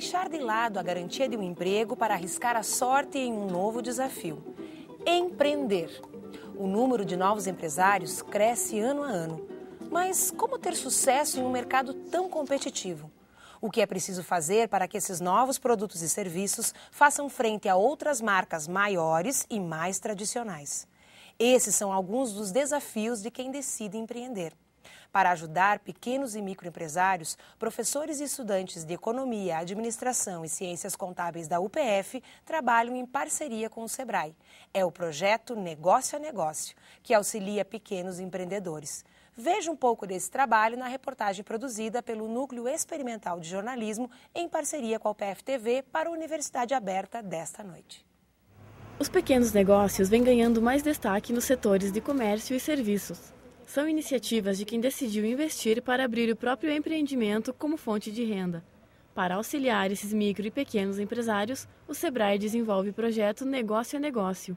deixar de lado a garantia de um emprego para arriscar a sorte em um novo desafio. Empreender. O número de novos empresários cresce ano a ano. Mas como ter sucesso em um mercado tão competitivo? O que é preciso fazer para que esses novos produtos e serviços façam frente a outras marcas maiores e mais tradicionais? Esses são alguns dos desafios de quem decide empreender. Para ajudar pequenos e microempresários, professores e estudantes de Economia, Administração e Ciências Contábeis da UPF trabalham em parceria com o SEBRAE. É o projeto Negócio a Negócio, que auxilia pequenos empreendedores. Veja um pouco desse trabalho na reportagem produzida pelo Núcleo Experimental de Jornalismo em parceria com a UPF TV para a Universidade Aberta desta noite. Os pequenos negócios vêm ganhando mais destaque nos setores de comércio e serviços. São iniciativas de quem decidiu investir para abrir o próprio empreendimento como fonte de renda. Para auxiliar esses micro e pequenos empresários, o SEBRAE desenvolve o projeto Negócio a Negócio.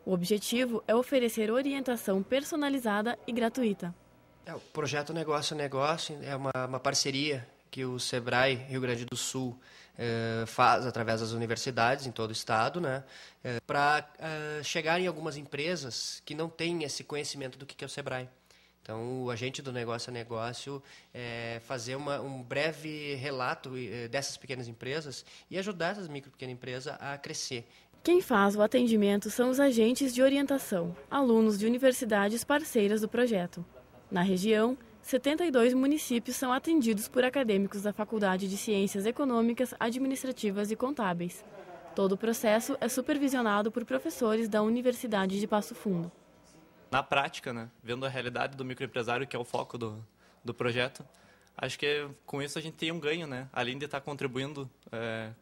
O objetivo é oferecer orientação personalizada e gratuita. O projeto Negócio a Negócio é uma parceria que o SEBRAE Rio Grande do Sul faz através das universidades em todo o estado, né, para chegar em algumas empresas que não têm esse conhecimento do que é o SEBRAE. Então, o agente do Negócio a Negócio fazer um breve relato dessas pequenas empresas e ajudar essas micro e pequenas empresas a crescer. Quem faz o atendimento são os agentes de orientação, alunos de universidades parceiras do projeto. Na região, 72 municípios são atendidos por acadêmicos da Faculdade de Ciências Econômicas, Administrativas e Contábeis. Todo o processo é supervisionado por professores da Universidade de Passo Fundo. Na prática, né, vendo a realidade do microempresário, que é o foco do projeto, acho que com isso a gente tem um ganho, né? Além de estar contribuindo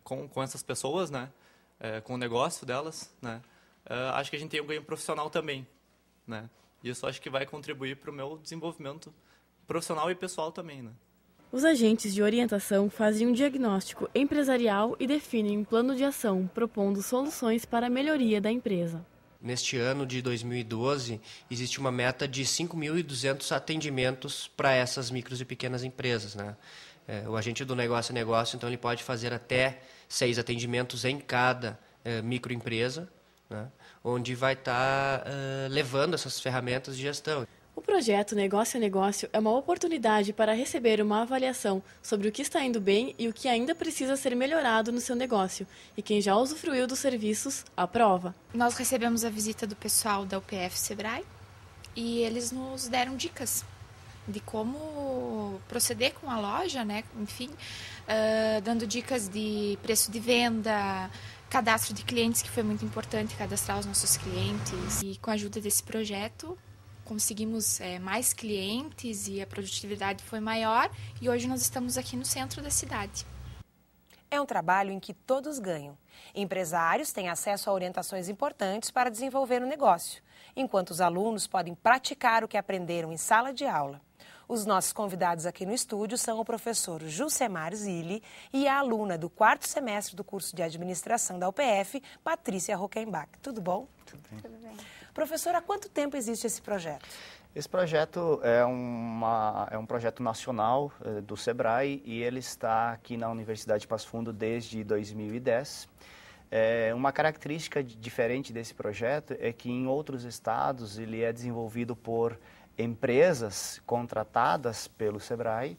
com essas pessoas, né, com o negócio delas, né, acho que a gente tem um ganho profissional também, né? Isso acho que vai contribuir para o meu desenvolvimento profissional e pessoal também, né? Os agentes de orientação fazem um diagnóstico empresarial e definem um plano de ação, propondo soluções para a melhoria da empresa. Neste ano de 2012, existe uma meta de 5.200 atendimentos para essas micros e pequenas empresas, né? O agente do Negócio a Negócio, então, ele pode fazer até 6 atendimentos em cada microempresa, né, onde vai estar levando essas ferramentas de gestão. O projeto Negócio a Negócio é uma oportunidade para receber uma avaliação sobre o que está indo bem e o que ainda precisa ser melhorado no seu negócio. E quem já usufruiu dos serviços, aprova. Nós recebemos a visita do pessoal da UPF SEBRAE e eles nos deram dicas de como proceder com a loja, né? Enfim, dando dicas de preço de venda, cadastro de clientes, que foi muito importante cadastrar os nossos clientes. E com a ajuda desse projeto, conseguimos mais clientes e a produtividade foi maior. E hoje nós estamos aqui no centro da cidade. É um trabalho em que todos ganham. Empresários têm acesso a orientações importantes para desenvolver o negócio, enquanto os alunos podem praticar o que aprenderam em sala de aula. Os nossos convidados aqui no estúdio são o professor Jusemar Zilli e a aluna do 4º semestre do curso de Administração da UPF, Patrícia Rockenbach. Tudo bom? Tudo bem. Tudo bem. Professora, há quanto tempo existe esse projeto? Esse projeto é um projeto nacional do SEBRAE e ele está aqui na Universidade de Passo Fundo desde 2010. Uma característica diferente desse projeto é que em outros estados ele é desenvolvido por empresas contratadas pelo SEBRAE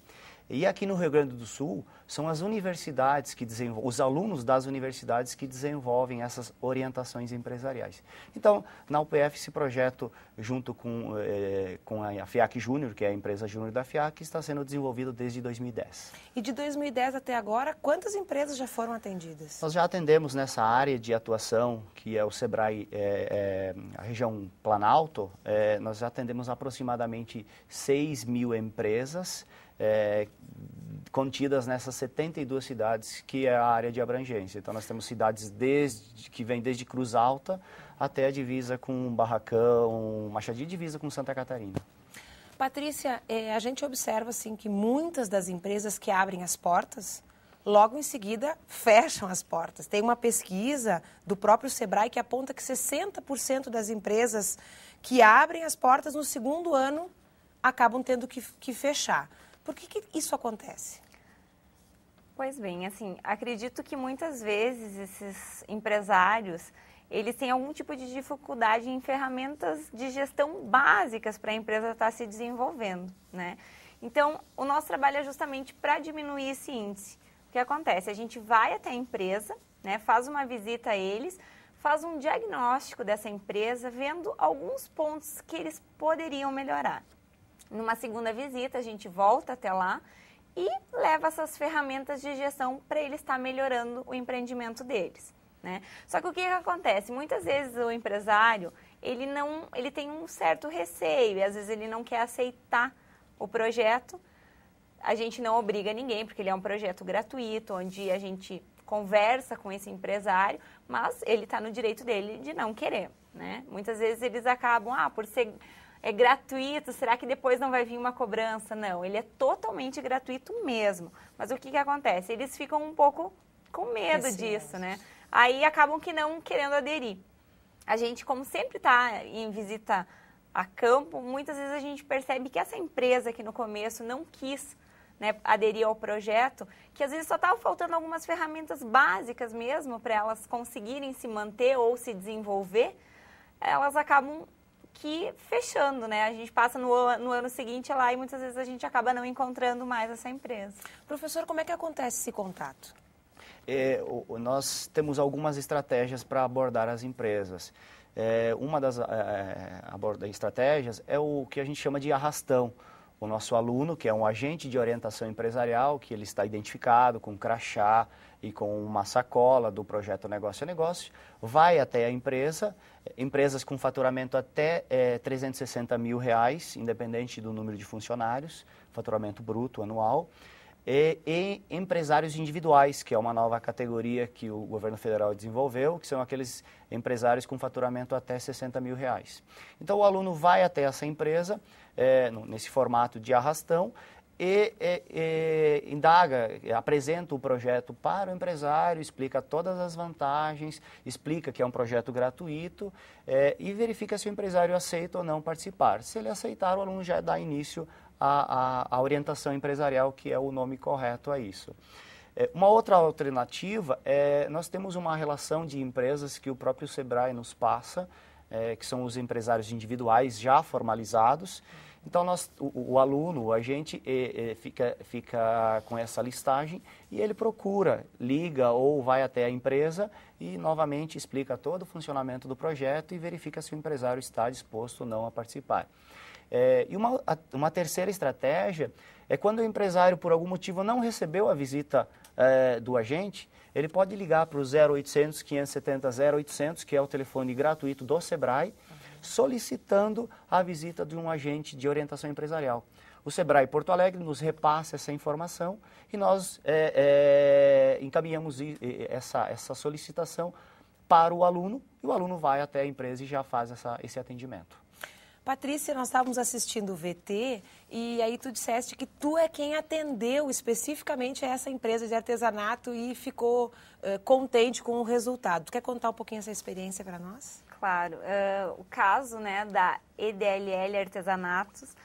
e aqui no Rio Grande do Sul são as universidades que desenvolvem, os alunos das universidades que desenvolvem essas orientações empresariais. Então, na UPF, esse projeto, junto com a FIAC Júnior, que é a empresa júnior da FIAC, está sendo desenvolvido desde 2010. E de 2010 até agora, quantas empresas já foram atendidas? Nós já atendemos nessa área de atuação, que é o SEBRAE, a região Planalto, nós já atendemos aproximadamente 6.000 empresas, contidas nessas 72 cidades, que é a área de abrangência. Então, nós temos cidades que vêm desde Cruz Alta até a divisa com Barracão, Machadinho, divisa com Santa Catarina. Patrícia, a gente observa assim, que muitas das empresas que abrem as portas, logo em seguida fecham as portas. Tem uma pesquisa do próprio SEBRAE que aponta que 60% das empresas que abrem as portas no segundo ano acabam tendo que fechar. Por que isso acontece? Pois bem, assim, acredito que muitas vezes esses empresários, eles têm algum tipo de dificuldade em ferramentas de gestão básicas para a empresa estar se desenvolvendo, né? Então, o nosso trabalho é justamente para diminuir esse índice. O que acontece? A gente vai até a empresa, né, faz uma visita a eles, faz um diagnóstico dessa empresa, vendo alguns pontos que eles poderiam melhorar. Numa segunda visita, a gente volta até lá e leva essas ferramentas de gestão para ele estar melhorando o empreendimento deles, né? Só que o que acontece? Muitas vezes o empresário, ele tem um certo receio e às vezes ele não quer aceitar o projeto. A gente não obriga ninguém, porque ele é um projeto gratuito, onde a gente conversa com esse empresário, mas ele está no direito dele de não querer, né? Muitas vezes eles acabam, por ser gratuito, será que depois não vai vir uma cobrança? Não, ele é totalmente gratuito mesmo. Mas o que acontece? Eles ficam um pouco com medo disso, né? Aí acabam que não querendo aderir. A gente, como sempre está em visita a campo, muitas vezes a gente percebe que essa empresa que no começo não quis, né, aderir ao projeto, que às vezes só estava faltando algumas ferramentas básicas mesmo para elas conseguirem se manter ou se desenvolver, elas acabam que fechando, né? A gente passa no ano seguinte lá e muitas vezes a gente acaba não encontrando mais essa empresa. Professor, como é que acontece esse contato? Nós temos algumas estratégias para abordar as empresas. Uma das estratégias é o que a gente chama de arrastão. O nosso aluno, que é um agente de orientação empresarial, que ele está identificado com crachá e com uma sacola do projeto Negócio a Negócio, vai até a empresa, empresas com faturamento até R$360 mil, independente do número de funcionários, faturamento bruto anual, e empresários individuais, que é uma nova categoria que o governo federal desenvolveu, que são aqueles empresários com faturamento até R$60 mil. Então, o aluno vai até essa empresa, nesse formato de arrastão, e indaga, apresenta o projeto para o empresário, explica todas as vantagens, explica que é um projeto gratuito e verifica se o empresário aceita ou não participar. Se ele aceitar, o aluno já dá início à orientação empresarial, que é o nome correto a isso. Uma outra alternativa nós temos uma relação de empresas que o próprio Sebrae nos passa, que são os empresários individuais já formalizados. Então, o aluno, o agente, fica com essa listagem e ele procura, liga ou vai até a empresa e novamente explica todo o funcionamento do projeto e verifica se o empresário está disposto ou não a participar. E uma terceira estratégia é quando o empresário, por algum motivo, não recebeu a visita do agente, ele pode ligar para o 0800 570 0800, que é o telefone gratuito do Sebrae, solicitando a visita de um agente de orientação empresarial. O Sebrae Porto Alegre nos repassa essa informação e nós encaminhamos essa solicitação para o aluno, e o aluno vai até a empresa e já faz esse atendimento. Patrícia, nós estávamos assistindo o VT e aí tu disseste que tu é quem atendeu especificamente essa empresa de artesanato e ficou contente com o resultado. Tu quer contar um pouquinho essa experiência para nós? Claro. O caso, né, da EDLL Artesanatos,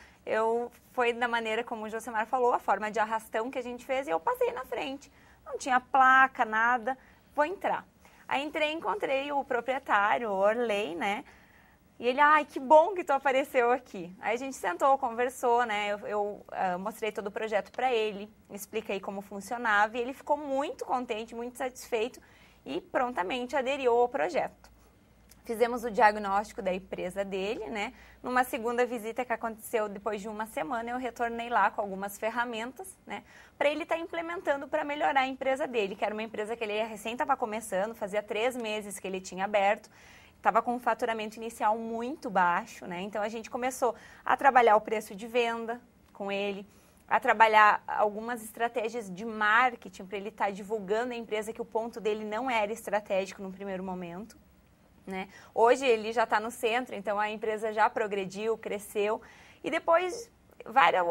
foi da maneira como o Josemar falou, a forma de arrastão que a gente fez, e eu passei na frente. Não tinha placa, nada, vou entrar. Aí entrei e encontrei o proprietário, o Orley, né? E ele, que bom que tu apareceu aqui. Aí a gente sentou, conversou, né? Eu mostrei todo o projeto para ele, expliquei como funcionava e ele ficou muito contente, muito satisfeito e prontamente aderiu ao projeto. Fizemos o diagnóstico da empresa dele, né? Numa segunda visita que aconteceu depois de uma semana, eu retornei lá com algumas ferramentas, né? Para ele estar implementando para melhorar a empresa dele, que era uma empresa que ele recém estava começando, fazia 3 meses que ele tinha aberto. Estava com um faturamento inicial muito baixo, né? Então, a gente começou a trabalhar o preço de venda com ele, a trabalhar algumas estratégias de marketing para ele estar divulgando a empresa, que o ponto dele não era estratégico no primeiro momento, né? Hoje, ele já está no centro, então a empresa já progrediu, cresceu. E depois,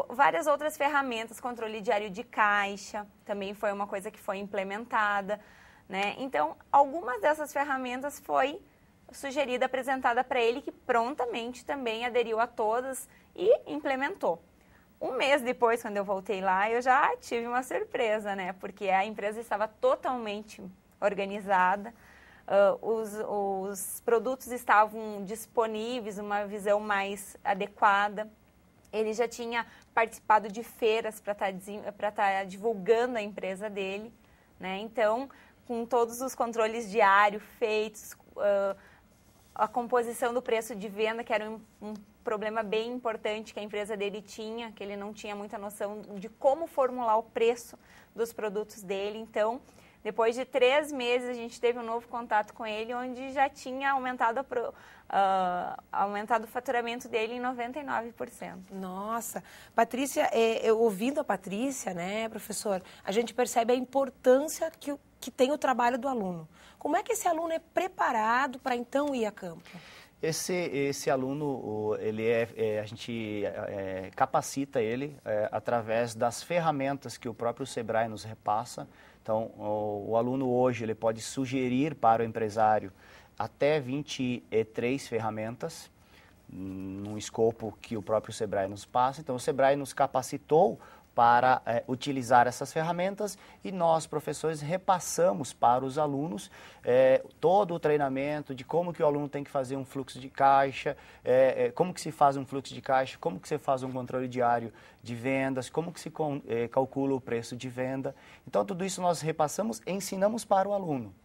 várias outras ferramentas, controle diário de caixa, também foi uma coisa que foi implementada, né? Então, algumas dessas ferramentas foi sugerida, apresentada para ele, que prontamente também aderiu a todas e implementou. Um mês depois, quando eu voltei lá, eu já tive uma surpresa, né? Porque a empresa estava totalmente organizada, os produtos estavam disponíveis, uma visão mais adequada. Ele já tinha participado de feiras para estar divulgando a empresa dele, né? Então, com todos os controles diários feitos, a composição do preço de venda, que era um problema bem importante que a empresa dele tinha, que ele não tinha muita noção de como formular o preço dos produtos dele. Então, depois de 3 meses, a gente teve um novo contato com ele, onde já tinha aumentado o faturamento dele em 99%. Nossa, Patrícia, ouvindo a Patrícia, né, professor, a gente percebe a importância que tem o trabalho do aluno. Como é que esse aluno é preparado para então ir a campo? Esse aluno, a gente capacita ele através das ferramentas que o próprio SEBRAE nos repassa. Então, o aluno hoje ele pode sugerir para o empresário até 23 ferramentas, num escopo que o próprio SEBRAE nos passa. Então, o SEBRAE nos capacitou para utilizar essas ferramentas e nós, professores, repassamos para os alunos todo o treinamento de como que o aluno tem que fazer um fluxo de caixa, como que se faz um fluxo de caixa, como que se faz um controle diário de vendas, como que se calcula o preço de venda. Então, tudo isso nós repassamos e ensinamos para o aluno.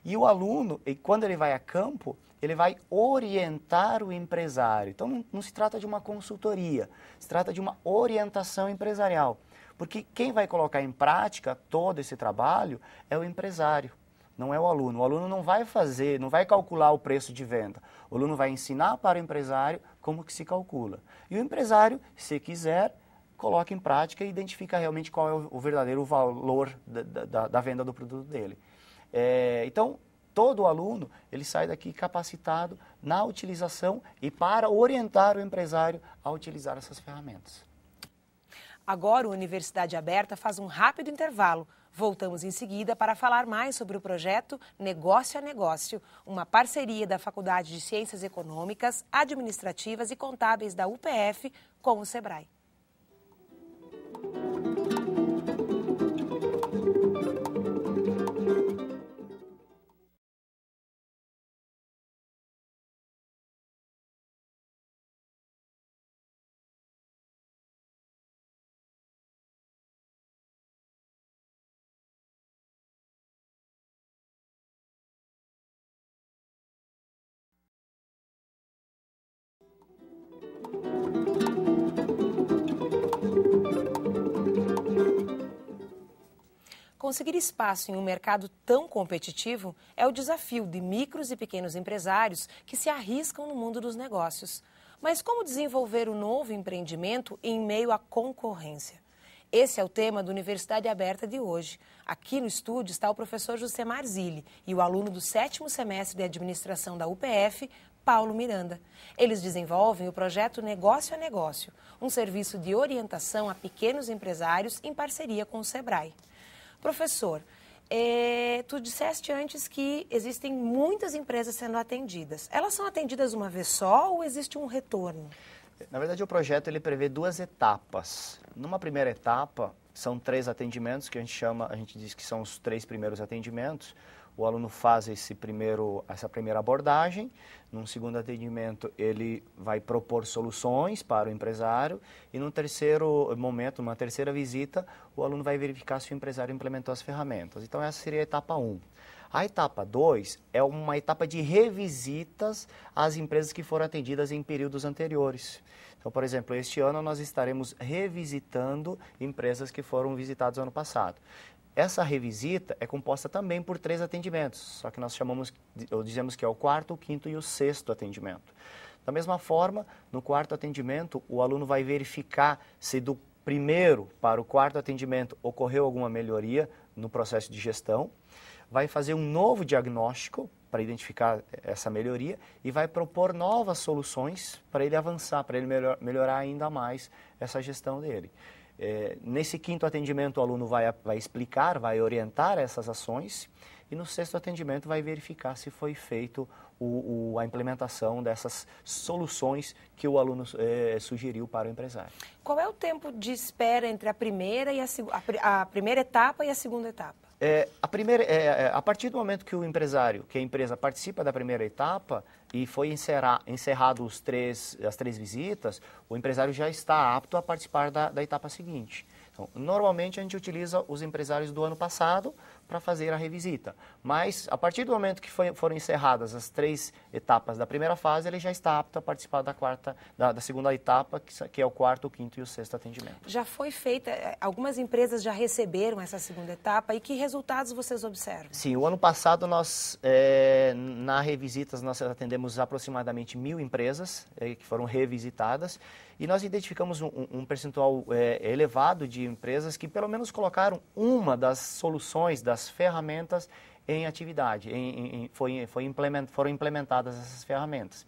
E o aluno, quando ele vai a campo, ele vai orientar o empresário. Então, não se trata de uma consultoria, se trata de uma orientação empresarial. Porque quem vai colocar em prática todo esse trabalho é o empresário, não é o aluno. O aluno não vai calcular o preço de venda. O aluno vai ensinar para o empresário como que se calcula. E o empresário, se quiser, coloca em prática e identifica realmente qual é o verdadeiro valor da venda do produto dele. Então, todo aluno, ele sai daqui capacitado na utilização e para orientar o empresário a utilizar essas ferramentas. Agora, a Universidade Aberta faz um rápido intervalo. Voltamos em seguida para falar mais sobre o projeto Negócio a Negócio, uma parceria da Faculdade de Ciências Econômicas, Administrativas e Contábeis da UPF com o SEBRAE. Conseguir espaço em um mercado tão competitivo é o desafio de micros e pequenos empresários que se arriscam no mundo dos negócios. Mas como desenvolver o novo empreendimento em meio à concorrência? Esse é o tema da Universidade Aberta de hoje. Aqui no estúdio está o professor Josemar Zilli e o aluno do 7º semestre de Administração da UPF, Paulo Miranda. Eles desenvolvem o projeto Negócio a Negócio, um serviço de orientação a pequenos empresários em parceria com o SEBRAE. Professor, tu disseste antes que existem muitas empresas sendo atendidas. Elas são atendidas uma vez só ou existe um retorno? Na verdade, o projeto ele prevê 2 etapas. Numa primeira etapa, são 3 atendimentos que a gente diz que são os 3 primeiros atendimentos. O aluno faz essa primeira abordagem. Num segundo atendimento, ele vai propor soluções para o empresário. E num terceiro momento, numa terceira visita, o aluno vai verificar se o empresário implementou as ferramentas. Então, essa seria a etapa 1. A etapa 2 é uma etapa de revisitas às empresas que foram atendidas em períodos anteriores. Então, por exemplo, este ano nós estaremos revisitando empresas que foram visitadas ano passado. Essa revisita é composta também por 3 atendimentos, só que nós dizemos que é o 4º, o 5º e o 6º atendimento. Da mesma forma, no 4º atendimento, o aluno vai verificar se do primeiro para o 4º atendimento ocorreu alguma melhoria no processo de gestão, vai fazer um novo diagnóstico para identificar essa melhoria e vai propor novas soluções para ele avançar, para ele melhorar ainda mais essa gestão dele. Nesse 5º atendimento, o aluno vai explicar, vai orientar essas ações e no sexto atendimento vai verificar se foi feito a implementação dessas soluções que o aluno sugeriu para o empresário. Qual é o tempo de espera entre a primeira etapa e a segunda etapa? A partir do momento que a empresa participa da primeira etapa e foi encerrado as três visitas, o empresário já está apto a participar da etapa seguinte. Então, normalmente a gente utiliza os empresários do ano passado para fazer a revisita, mas a partir do momento que foram encerradas as 3 etapas da primeira fase, ele já está apto a participar da segunda etapa, que é o quarto, o quinto e o sexto atendimento. Já foi feita, algumas empresas já receberam essa segunda etapa, e que resultados vocês observam? Sim, o ano passado na revisitas nós atendemos aproximadamente 1.000 empresas que foram revisitadas, e nós identificamos um percentual elevado de empresas que pelo menos colocaram uma das soluções, das ferramentas em atividade, foram implementadas essas ferramentas.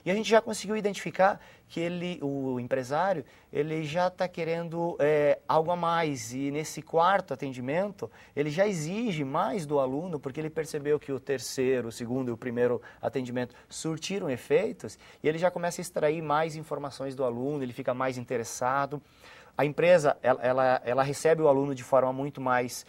E a gente já conseguiu identificar que o empresário ele já está querendo algo a mais, e nesse quarto atendimento ele já exige mais do aluno, porque ele percebeu que o terceiro, o segundo e o primeiro atendimento surtiram efeitos, e ele já começa a extrair mais informações do aluno, ele fica mais interessado. A empresa, ela recebe o aluno de forma muito mais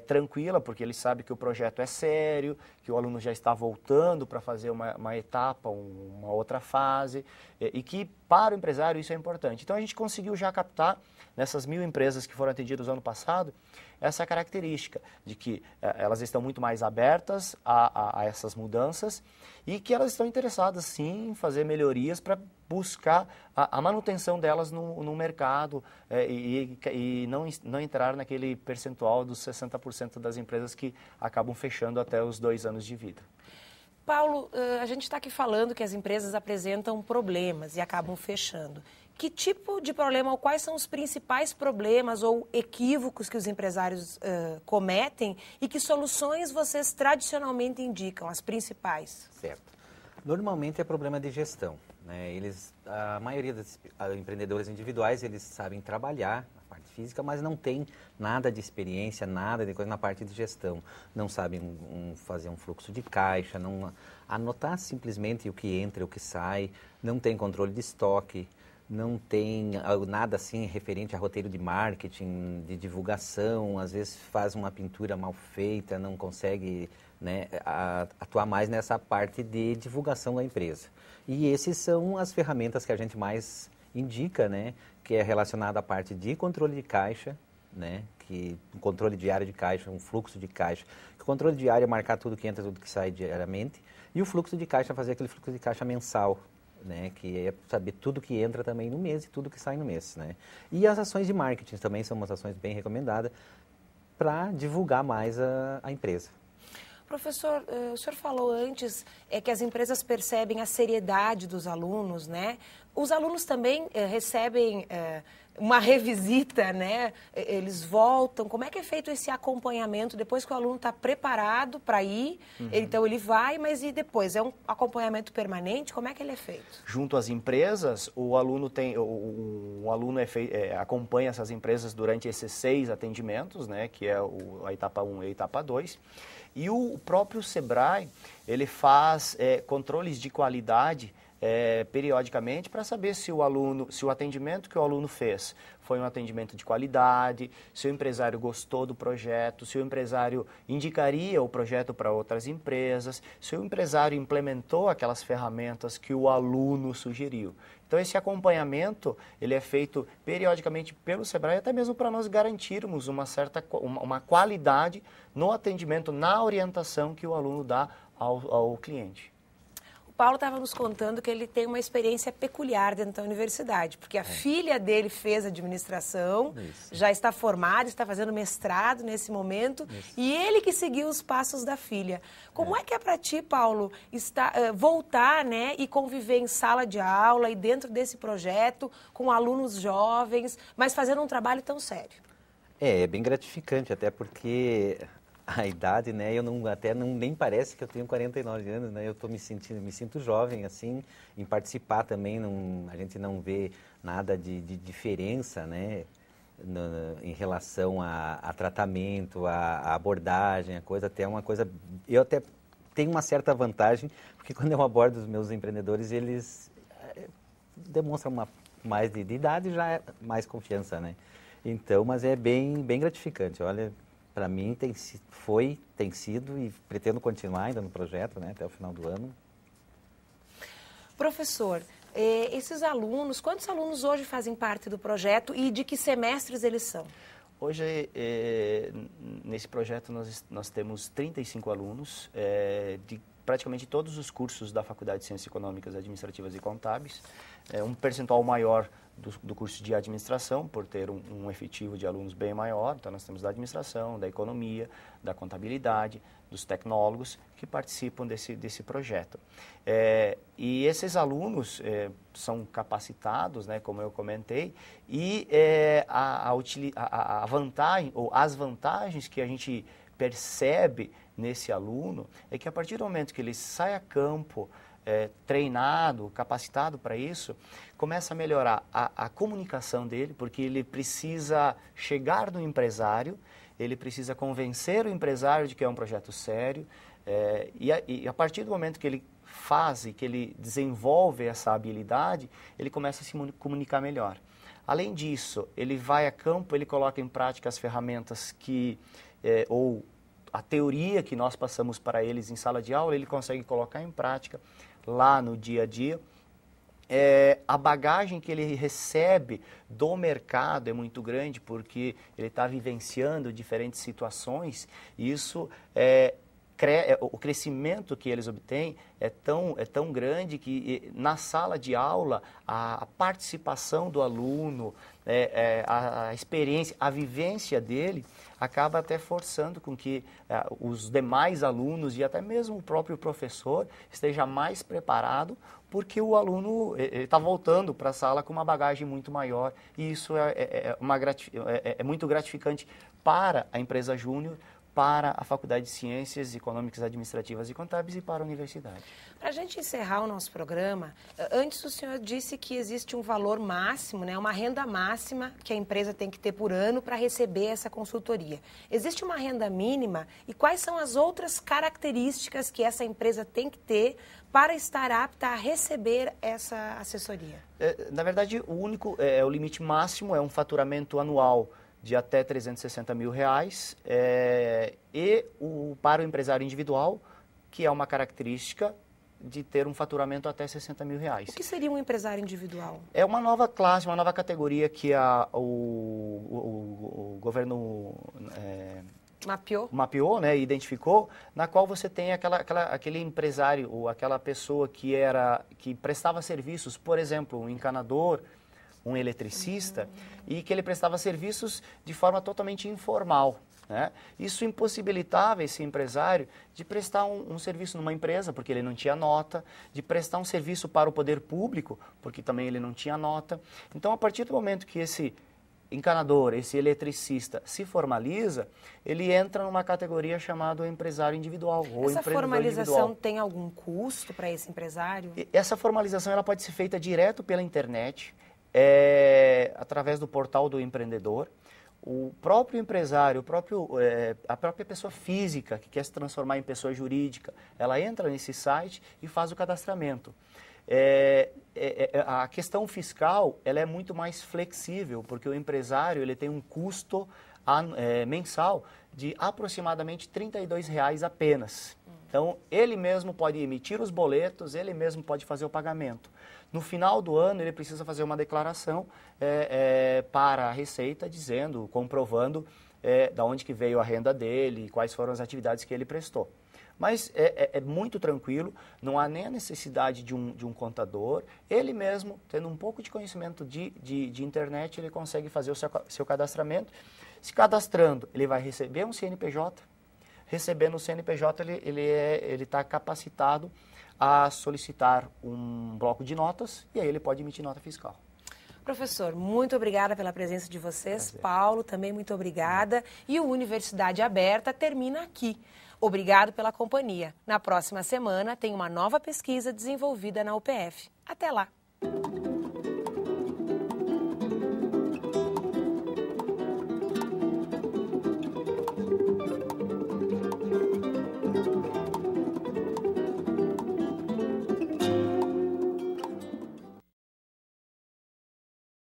tranquila, porque ele sabe que o projeto é sério, que o aluno já está voltando para fazer uma etapa, uma outra fase, e que para o empresário isso é importante. Então a gente conseguiu já captar, nessas 1.000 empresas que foram atendidas no ano passado, essa característica de que elas estão muito mais abertas a essas mudanças, e que elas estão interessadas sim em fazer melhorias para buscar a manutenção delas no mercado e não entrar naquele percentual dos 60% das empresas que acabam fechando até os 2 anos de vida. Paulo, a gente está aqui falando que as empresas apresentam problemas e acabam fechando. Que tipo de problema, ou quais são os principais problemas ou equívocos que os empresários cometem, e que soluções vocês tradicionalmente indicam, as principais? Certo. Normalmente é problema de gestão, né? A maioria dos empreendedores individuais, eles sabem trabalhar a parte física, mas não tem nada de experiência, nada de coisa na parte de gestão. Não sabem fazer um fluxo de caixa, não anotar simplesmente o que entra e o que sai, não tem controle de estoque, não tem nada assim referente a roteiro de marketing, de divulgação, às vezes faz uma pintura mal feita, não consegue, né, atuar mais nessa parte de divulgação da empresa. E essas são as ferramentas que a gente mais indica, né, que é relacionada à parte de controle de caixa, né, que um controle diário de caixa, um fluxo de caixa. O controle diário é marcar tudo que entra, tudo que sai diariamente, e o fluxo de caixa é fazer aquele fluxo de caixa mensal, né, que é saber tudo que entra também no mês e tudo que sai no mês, né. E as ações de marketing também são umas ações bem recomendadas para divulgar mais a empresa. Professor, o senhor falou antes que as empresas percebem a seriedade dos alunos, né? Os alunos também recebem uma revisita, né? Eles voltam. Como é que é feito esse acompanhamento depois que o aluno está preparado para ir? Então ele vai, mas e depois? É um acompanhamento permanente? Como é que ele é feito? Junto às empresas, o aluno acompanha essas empresas durante esses 6 atendimentos, né? Que é a etapa 1 e a etapa 2. E o próprio Sebrae, ele faz controles de qualidade periodicamente para saber se o atendimento que o aluno fez foi um atendimento de qualidade, se o empresário gostou do projeto, se o empresário indicaria o projeto para outras empresas, se o empresário implementou aquelas ferramentas que o aluno sugeriu. Então esse acompanhamento ele é feito periodicamente pelo Sebrae, até mesmo para nós garantirmos uma qualidade no atendimento, na orientação que o aluno dá ao cliente. O Paulo estava nos contando que ele tem uma experiência peculiar dentro da universidade, porque a filha dele fez administração, já está formada, está fazendo mestrado nesse momento, e ele que seguiu os passos da filha. Como é que é para ti, Paulo, voltar, né, e conviver em sala de aula e dentro desse projeto com alunos jovens, mas fazendo um trabalho tão sério? É bem gratificante, até porque a idade, né, nem parece que eu tenho 49 anos, né, me sinto jovem, assim, em participar também, a gente não vê nada de diferença, né, em relação a tratamento, a abordagem, a coisa, até uma coisa... Eu até tenho uma certa vantagem, porque quando eu abordo os meus empreendedores, eles demonstram mais de idade e já é mais confiança, né? Então, mas é bem gratificante. Olha, para mim tem sido e pretendo continuar ainda no projeto, né, até o final do ano. Professor, esses alunos, quantos alunos hoje fazem parte do projeto e de que semestres eles são? Hoje, nesse projeto, nós temos 35 alunos de praticamente todos os cursos da Faculdade de Ciências Econômicas, Administrativas e Contábeis. Um percentual maior do curso de administração, por ter um efetivo de alunos bem maior. Então, nós temos da administração, da economia, da contabilidade, dos tecnólogos que participam desse projeto. E esses alunos são capacitados, né, como eu comentei, e a vantagem, ou as vantagens que a gente percebe nesse aluno é que a partir do momento que ele sai a campo, treinado, capacitado para isso, começa a melhorar a comunicação dele, porque ele precisa chegar no empresário, ele precisa convencer o empresário de que é um projeto sério, e a partir do momento que ele faz e que ele desenvolve essa habilidade, ele começa a se comunicar melhor. Além disso, ele vai a campo, ele coloca em prática as ferramentas ou a teoria que nós passamos para eles em sala de aula, ele consegue colocar em prática lá no dia a dia. A bagagem que ele recebe do mercado é muito grande, porque ele está vivenciando diferentes situações, e isso o crescimento que eles obtêm é tão grande que na sala de aula a participação do aluno, a experiência, a vivência dele acaba até forçando com que os demais alunos e até mesmo o próprio professor esteja mais preparado, porque o aluno está voltando para a sala com uma bagagem muito maior, e isso é muito gratificante para a empresa júnior, para a Faculdade de Ciências Econômicas, Administrativas e Contábeis e para a universidade. Para a gente encerrar o nosso programa, antes o senhor disse que existe um valor máximo, né, uma renda máxima que a empresa tem que ter por ano para receber essa consultoria. Existe uma renda mínima e quais são as outras características que essa empresa tem que ter para estar apta a receber essa assessoria? Na verdade, o limite máximo é um faturamento anual de até R$360 mil, para o empresário individual, que é uma característica de ter um faturamento até R$60 mil. O que seria um empresário individual? É uma nova classe, uma nova categoria que o governo mapeou, né, identificou, na qual você tem aquele empresário ou aquela pessoa que prestava serviços, por exemplo, um encanador, um eletricista, e que ele prestava serviços de forma totalmente informal, né? Isso impossibilitava esse empresário de prestar um serviço numa empresa, porque ele não tinha nota, de prestar um serviço para o poder público, porque também ele não tinha nota. Então, a partir do momento que esse encanador, esse eletricista se formaliza, ele entra numa categoria chamada empresário individual. Essa formalização tem algum custo para esse empresário? Essa formalização ela pode ser feita direto pela internet, através do portal do empreendedor. O próprio empresário, a própria pessoa física que quer se transformar em pessoa jurídica, ela entra nesse site e faz o cadastramento. A questão fiscal ela é muito mais flexível, porque o empresário ele tem um custo mensal de aproximadamente R$32 apenas. Então, ele mesmo pode emitir os boletos, ele mesmo pode fazer o pagamento. No final do ano, ele precisa fazer uma declaração para a Receita, comprovando de onde que veio a renda dele, quais foram as atividades que ele prestou. Mas é muito tranquilo, não há nem a necessidade de um contador. Ele mesmo, tendo um pouco de conhecimento de internet, ele consegue fazer o seu cadastramento. Se cadastrando, ele vai receber um CNPJ. Recebendo o CNPJ, ele está capacitado a solicitar um bloco de notas e aí ele pode emitir nota fiscal. Professor, muito obrigada pela presença de vocês. Prazer. Paulo, também muito obrigada. E o Universidade Aberta termina aqui. Obrigado pela companhia. Na próxima semana tem uma nova pesquisa desenvolvida na UPF. Até lá!